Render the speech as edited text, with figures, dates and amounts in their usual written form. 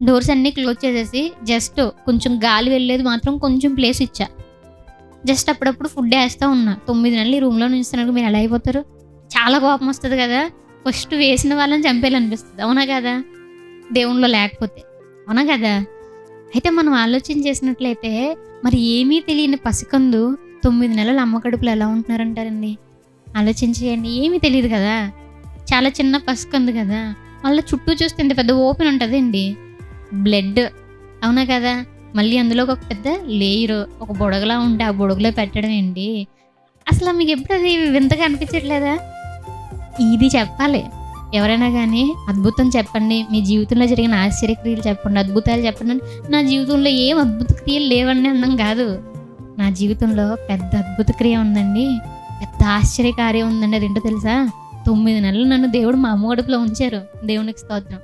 Doors అన్నీ close చేసేసి just కొంచెం గాలి వెళ్ళేది మాత్రం కొంచెం ప్లేస్ ఇచ్చా. జస్ట్ అప్పుడప్పుడు ఫుడ్ వేస్తూ ఉన్నా. 9 నెలలు ఈ రూమ్‌లో ఉంచినందుకు మీరు ఎలా అయిపోతారు? చాలా కోపం వస్తది కదా! ఫస్ట్ వేసిన వాళ్ళని చంపేయాలనిపిస్తది. అవునా కదా? దేవునిలో లేకపోతే. అవునా కదా? అయితే మనం ఆలోచన చేసినట్లయితే మరి ఏమీ తెలియని పసికందు 9 నెలలు అమ్మ కడుపులో ఎలా ఉంటున్నారంటారండి? ఆలోచన చేయండి. ఏమీ తెలీదు కదా! చాలా చిన్న పసికందు కదా! మళ్ళా చుట్టూ చూస్తే ఇంత పెద్ద ఓపెన్ ఉంటదండి. బ్లడ్. అవునా కదా! మళ్ళీ అందులో ఒక పెద్ద లేయరు. ఒక బుడగలా ఉంటే ఆ బుడగలో పెట్టడం ఏంటి? అసల మీకెప్పుడు అది వింతగా అనిపించట్లేదా? ఇది చెప్పాలి. ఎవరైనా గానీ అద్భుతం చెప్పండి. మీ జీవితంలో జరిగిన ఆశ్చర్యక్రియలు చెప్పండి. అద్భుతాలు చెప్పండి అంటే, నా జీవితంలో ఏం అద్భుత క్రియలు లేవండి అనడం కాదు. నా జీవితంలో పెద్ద అద్భుత క్రియ ఉందండి. పెద్ద ఆశ్చర్యకార్యం ఉందండి. అదేంటో తెలుసా? 9 నెలలు నన్ను దేవుడు మా అమ్మ కడుపులో ఉంచారు. దేవునికి స్తోత్రం.